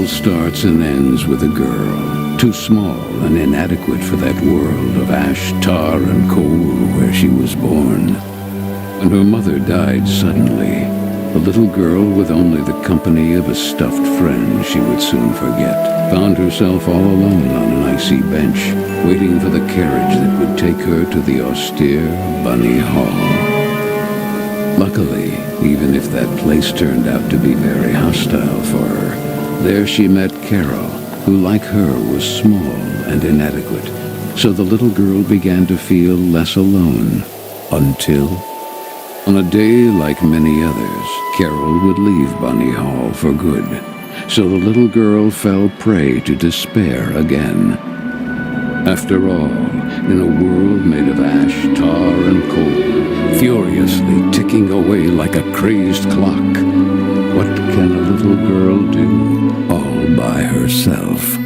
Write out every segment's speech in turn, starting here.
starts and ends with a girl, too small and inadequate for that world of ash, tar, and coal where she was born. When her mother died suddenly, the little girl, with only the company of a stuffed friend she would soon forget, found herself all alone on an icy bench, waiting for the carriage that would take her to the austere Bunny Hall. Luckily, even if that place turned out to be very hostile for her, there she met Carole, who like her was small and inadequate, so the little girl began to feel less alone, until, on a day like many others, Carole would leave Bunny Hall for good, so the little girl fell prey to despair again. After all, in a world made of ash, tar, and coal, furiously ticking away like a crazed clock, what can a little girl do all by herself?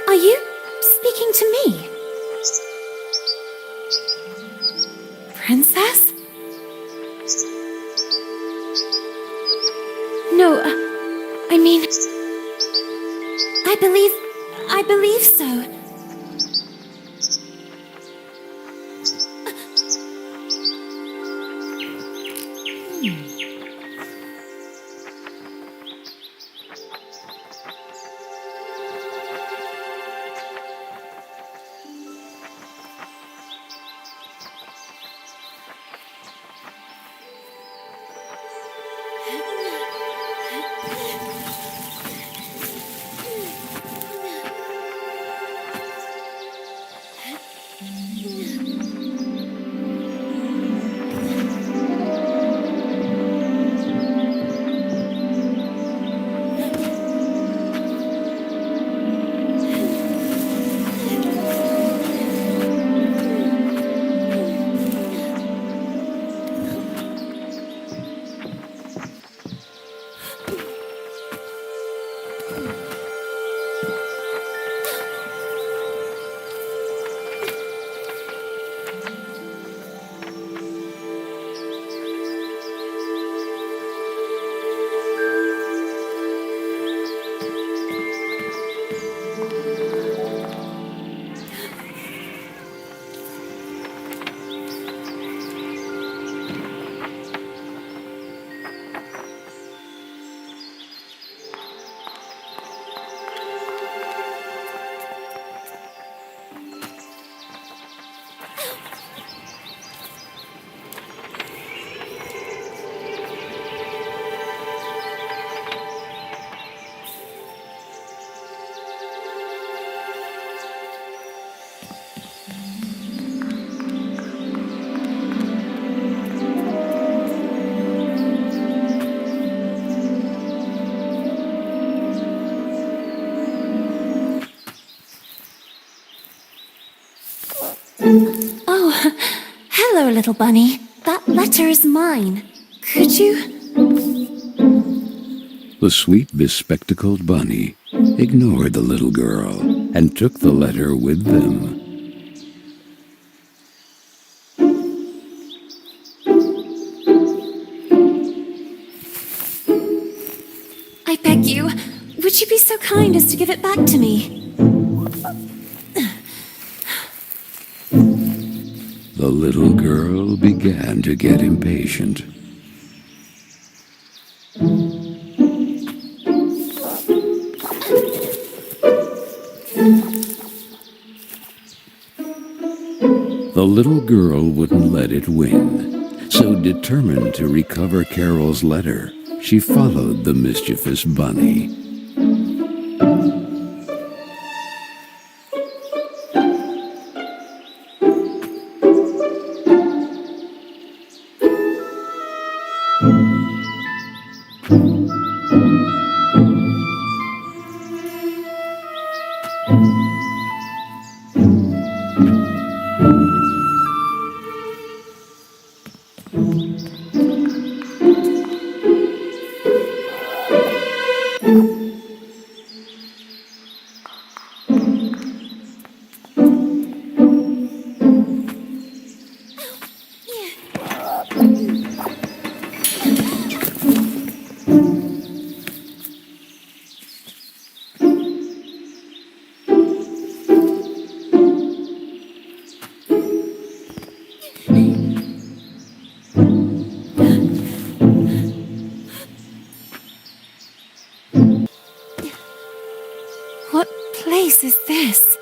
Are you speaking to me? Princess? No, I mean... I believe so. Oh, hello, little bunny. That letter is mine. Could you? The sweet, bespectacled bunny ignored the little girl and took the letter with them. I beg you, would you be so kind as to give it back to me? The little girl began to get impatient. The little girl wouldn't let it win, so determined to recover Carole's letter, she followed the mischievous bunny. What place is this?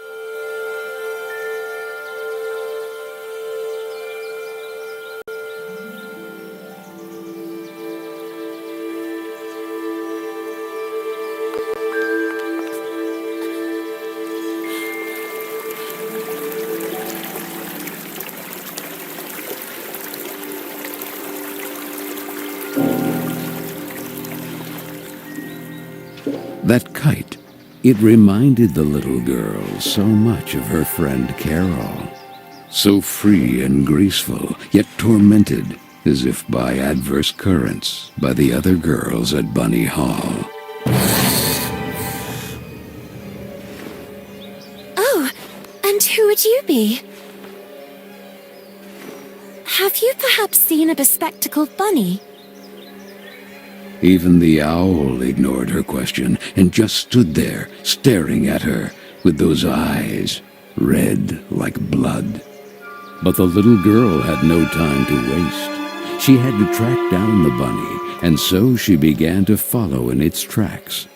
That kite, it reminded the little girl so much of her friend Carole. So free and graceful, yet tormented, as if by adverse currents, by the other girls at Bunny Hall. Oh, and who would you be? Have you perhaps seen a bespectacled bunny? Even the owl ignored her question and just stood there, staring at her, with those eyes, red like blood. But the little girl had no time to waste. She had to track down the bunny, and so she began to follow in its tracks.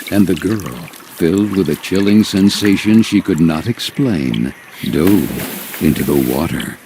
And the girl, filled with a chilling sensation she could not explain, dove into the water.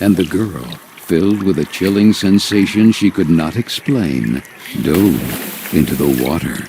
And the girl, filled with a chilling sensation she could not explain, dove into the water.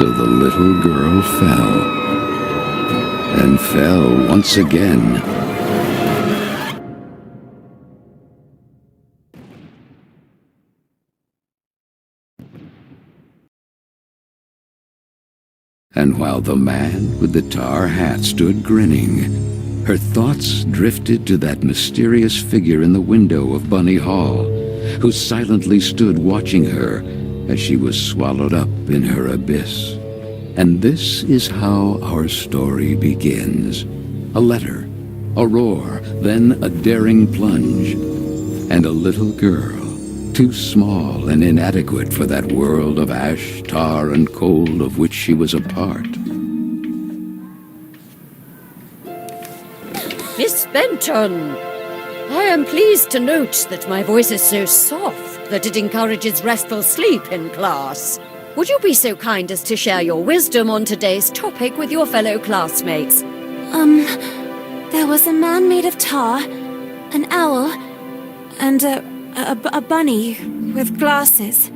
So the little girl fell, and fell once again. And while the man with the tar hat stood grinning, her thoughts drifted to that mysterious figure in the window of Bunny Hall, who silently stood watching her as she was swallowed up in her abyss. And this is how our story begins. A letter, a roar, then a daring plunge, and a little girl, too small and inadequate for that world of ash, tar, and coal of which she was a part. Miss Benton, I am pleased to note that my voice is so soft that it encourages restful sleep in class. Would you be so kind as to share your wisdom on today's topic with your fellow classmates? There was a man made of tar, an owl, and a bunny with glasses.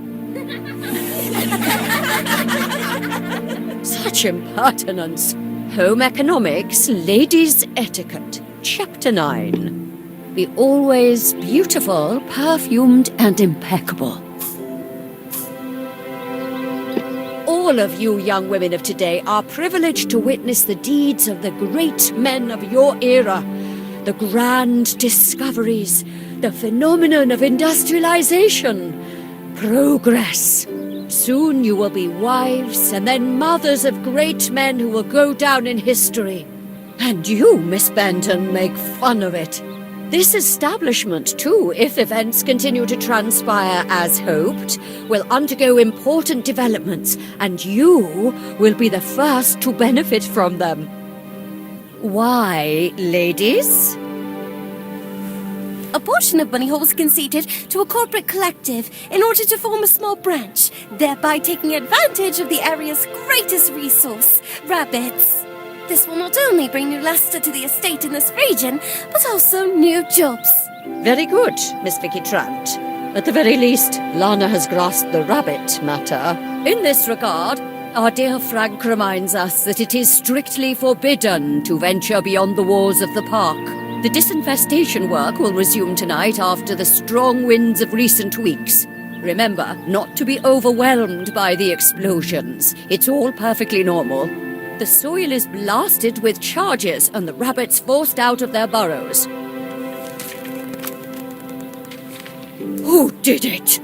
Such impertinence. Home Economics, Ladies' Etiquette, Chapter 9. Be always beautiful, perfumed, and impeccable. All of you young women of today are privileged to witness the deeds of the great men of your era, the grand discoveries, the phenomenon of industrialization, progress. Soon you will be wives and then mothers of great men who will go down in history. And you, Miss Benton, make fun of it. This establishment, too, if events continue to transpire as hoped, will undergo important developments, and you will be the first to benefit from them. Why, ladies? A portion of Bunny Hall was conceded to a corporate collective in order to form a small branch, thereby taking advantage of the area's greatest resource, rabbits. This will not only bring new luster to the estate in this region, but also new jobs. Very good, Miss Vicky Trant. At the very least, Lana has grasped the rabbit matter. In this regard, our dear Frank reminds us that it is strictly forbidden to venture beyond the walls of the park. The disinfestation work will resume tonight after the strong winds of recent weeks. Remember not to be overwhelmed by the explosions. It's all perfectly normal. The soil is blasted with charges and the rabbits forced out of their burrows. Who did it?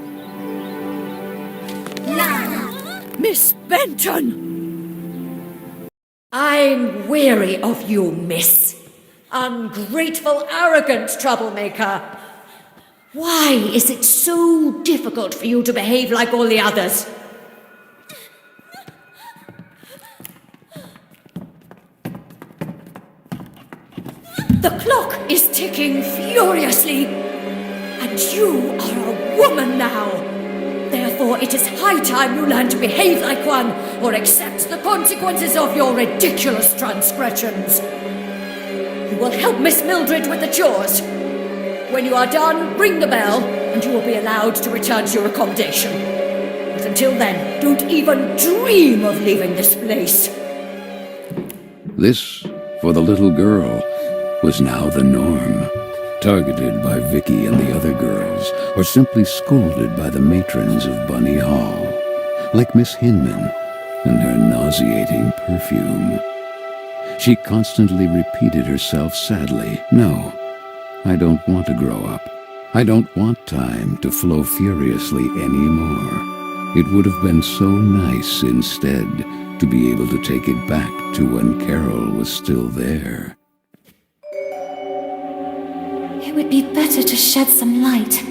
Miss Benton! I'm weary of you, miss. Ungrateful, arrogant troublemaker. Why is it so difficult for you to behave like all the others? The clock is ticking furiously, and you are a woman now. Therefore, it is high time you learn to behave like one, or accept the consequences of your ridiculous transgressions. You will help Miss Mildred with the chores. When you are done, ring the bell, and you will be allowed to return to your accommodation. But until then, don't even dream of leaving this place. This, for the little girl, was now the norm, targeted by Vicky and the other girls, or simply scolded by the matrons of Bunny Hall, like Miss Hinman and her nauseating perfume. She constantly repeated herself sadly, "No, I don't want to grow up. I don't want time to flow furiously anymore. It would have been so nice instead to be able to take it back to when Carole was still there." It would be better to shed some light.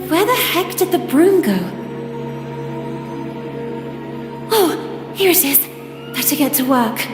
Where the heck did the broom go? Oh, here it is. Better get to work.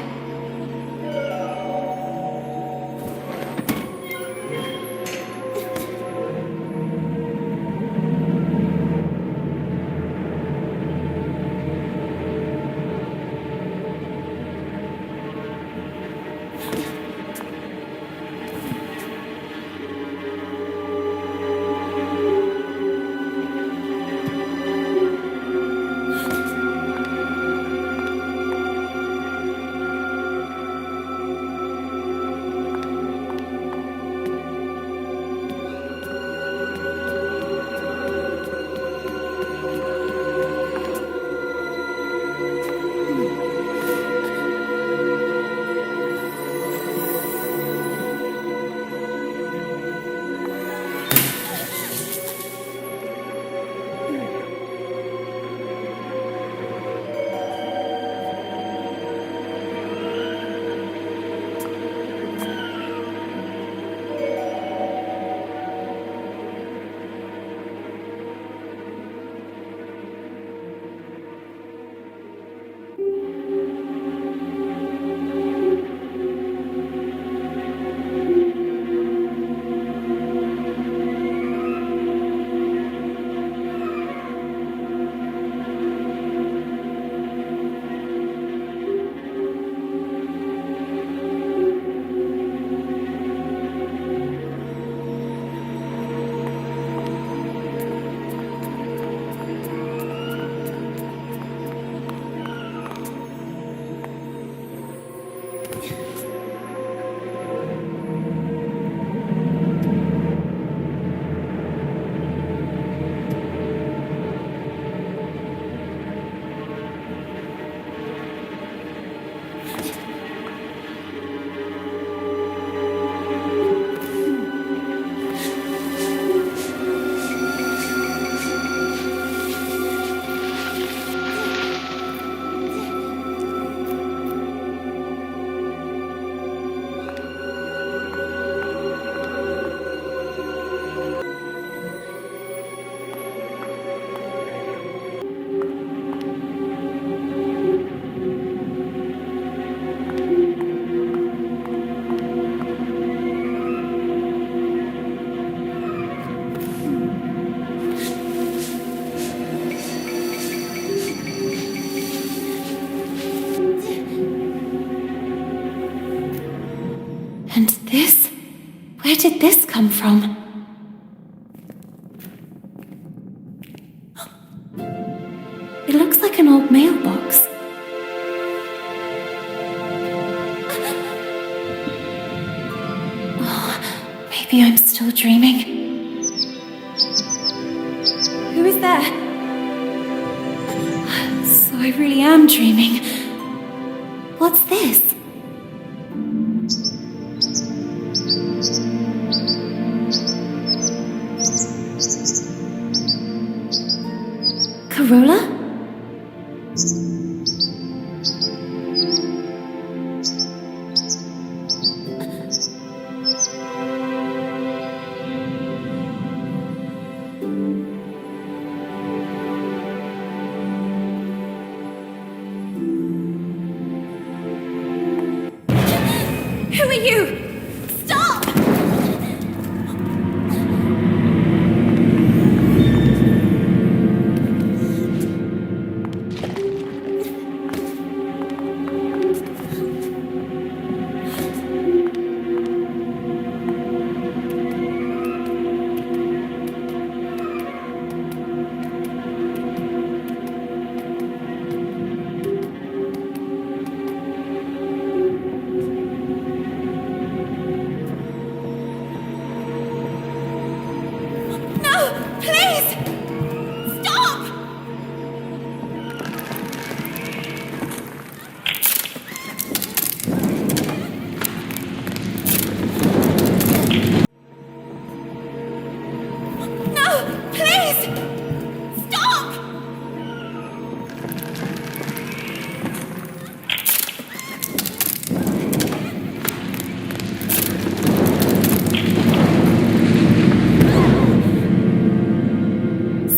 Where did this come from? It looks like an old mailbox. Oh, maybe I'm still dreaming. Who is there? So I really am dreaming. What's this? Carole? Who are you? Stop! Please! Stop! No! Please! Stop!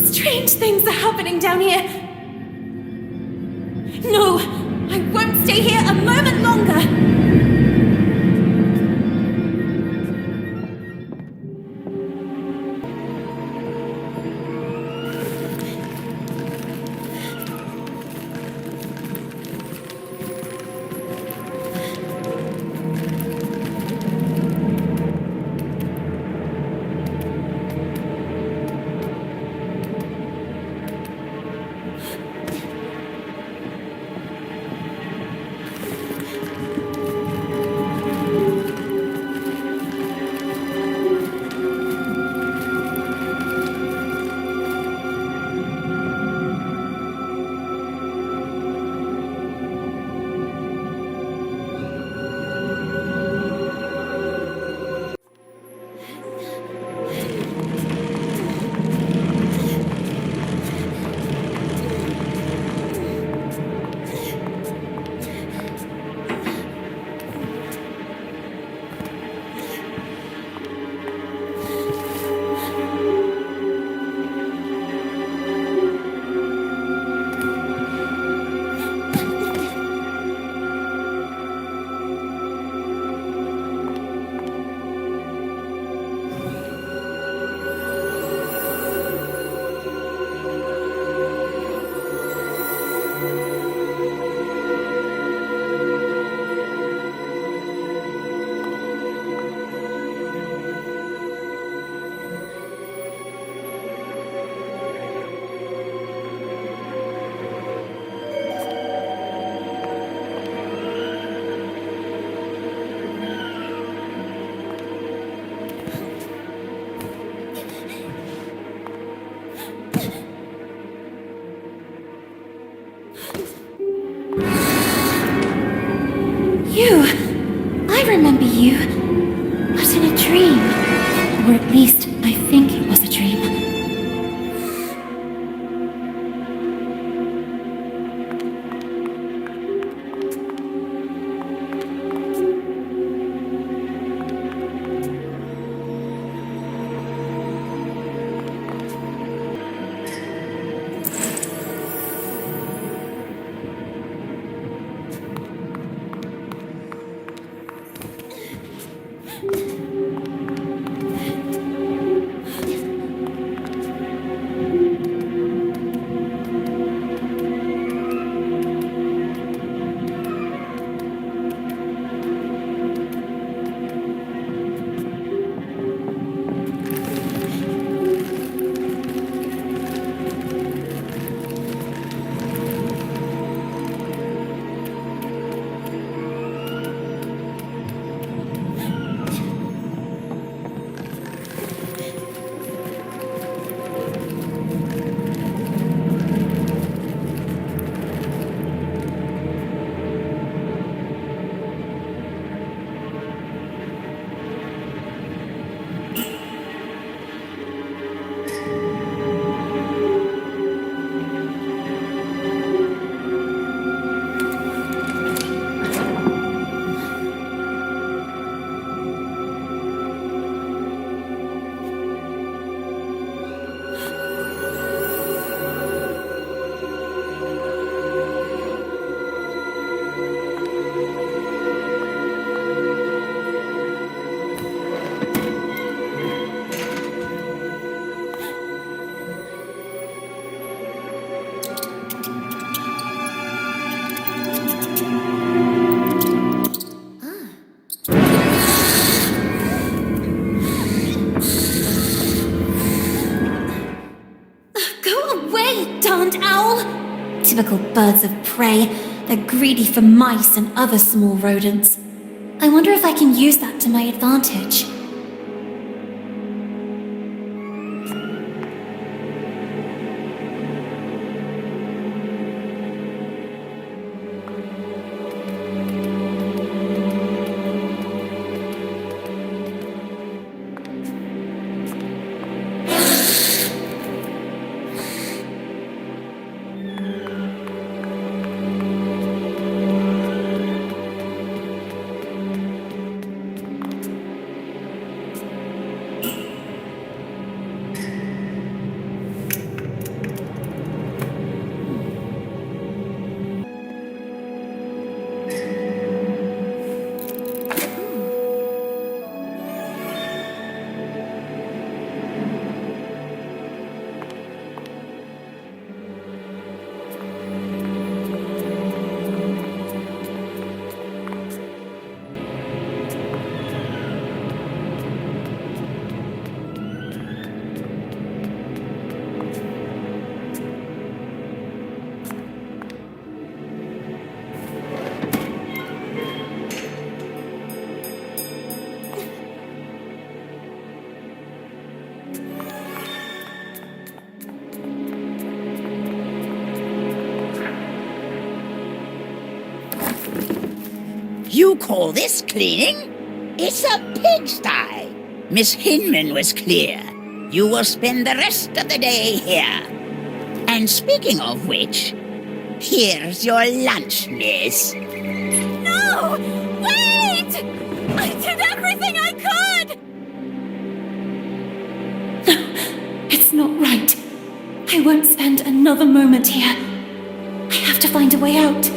Strange things are happening down here. No, I won't stay here a moment longer. You! I remember you. But in a dream. Or at least, I think it was a dream. Typical birds of prey. They're greedy for mice and other small rodents. I wonder if I can use that to my advantage. You call this cleaning? It's a pigsty. Miss Hinman was clear. You will spend the rest of the day here. And speaking of which, here's your lunch, miss. No! Wait! I did everything I could! It's not right. I won't spend another moment here. I have to find a way out.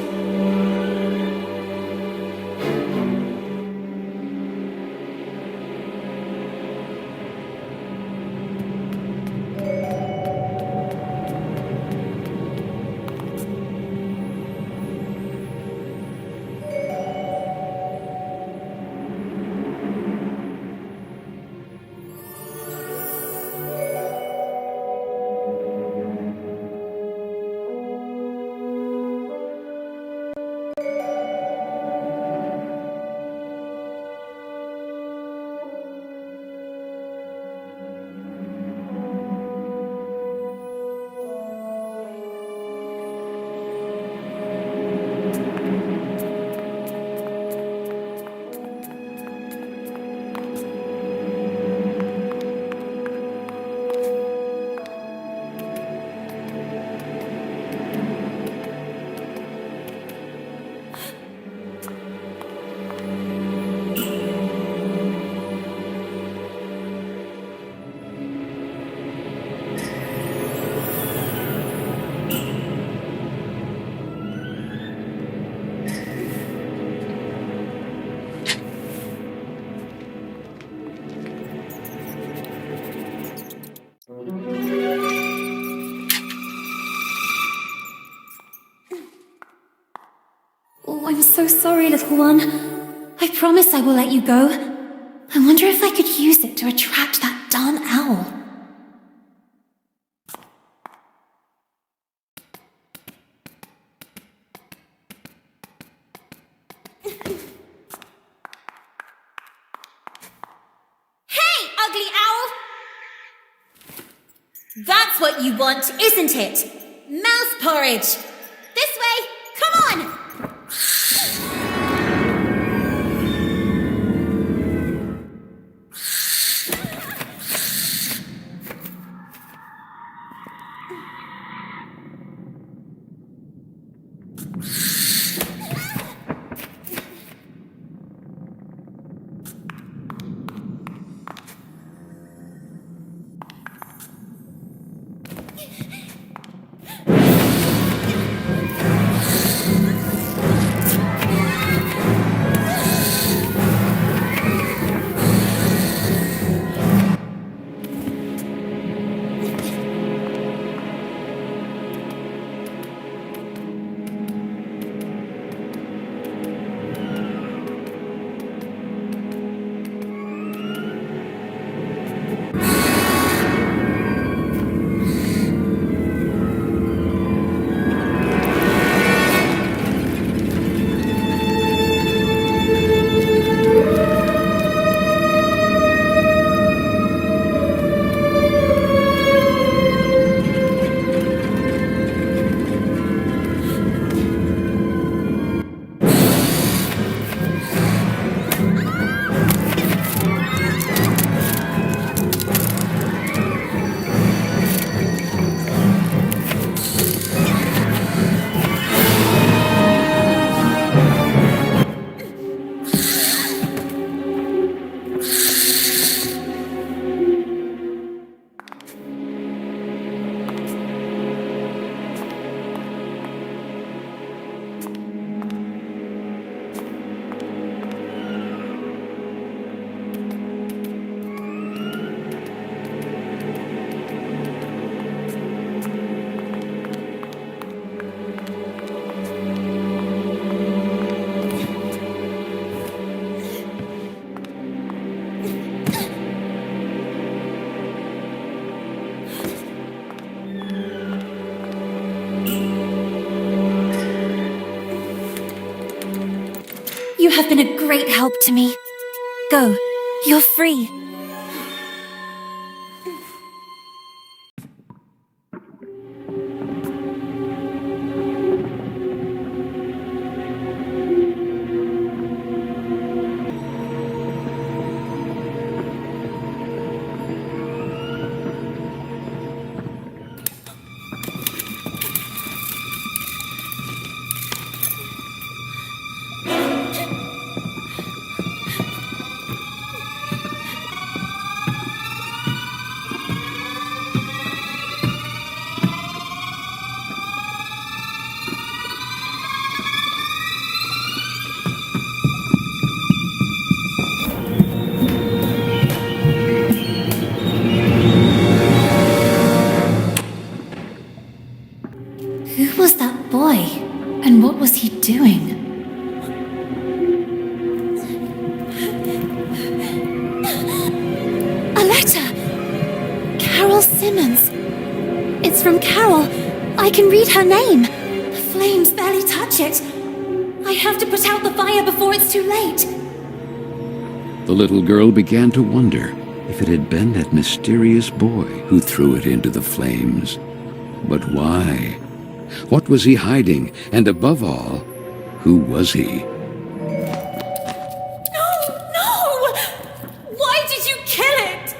Oh, I'm so sorry, little one. I promise I will let you go. I wonder if I could use it to attract that darn owl. Hey, ugly owl! That's what you want, isn't it? Mouse porridge! This way! Come on! You have been a great help to me. Go. You're free. Who was that boy? And what was he doing? A letter! Carole Simmons. It's from Carole. I can read her name. The flames barely touch it. I have to put out the fire before it's too late. The little girl began to wonder if it had been that mysterious boy who threw it into the flames. But why? What was he hiding? And above all, who was he? No! Why did you kill it?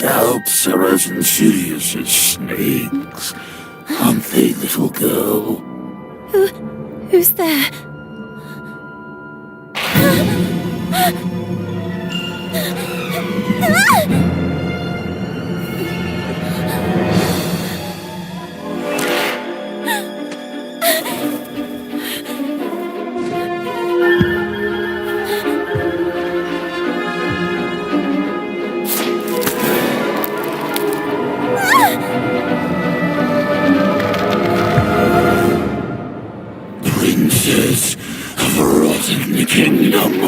Scalps are as insidious as snakes, aren't they, little girl? Who's there? Princes of a rotten kingdom.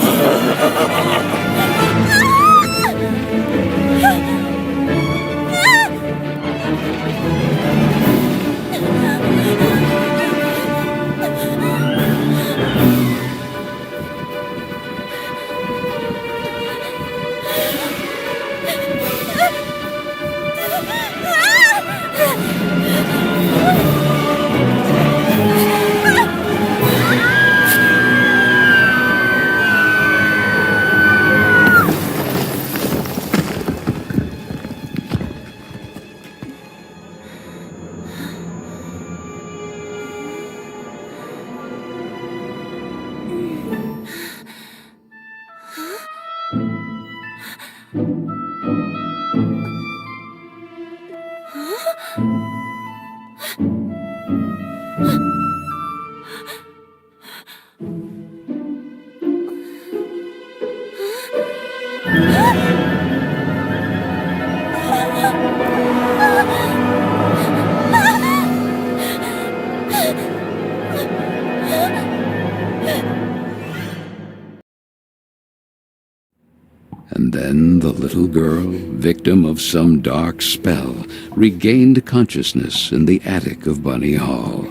And then the little girl, victim of some dark spell, regained consciousness in the attic of Bunny Hall.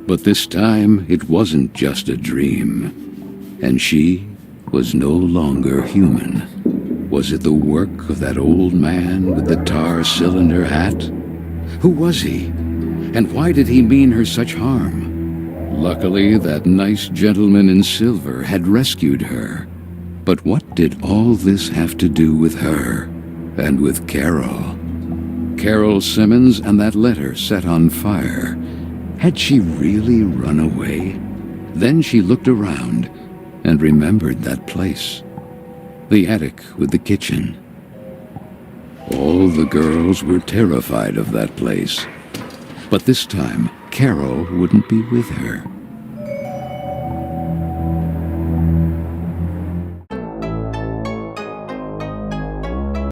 But this time it wasn't just a dream, and she was no longer human. Was it the work of that old man with the tar cylinder hat? Who was he? And why did he mean her such harm? Luckily, that nice gentleman in silver had rescued her. But what did all this have to do with her, and with Carole? Carole Simmons and that letter set on fire. Had she really run away? Then she looked around and remembered that place. The attic with the kitchen. All the girls were terrified of that place. But this time, Carole wouldn't be with her.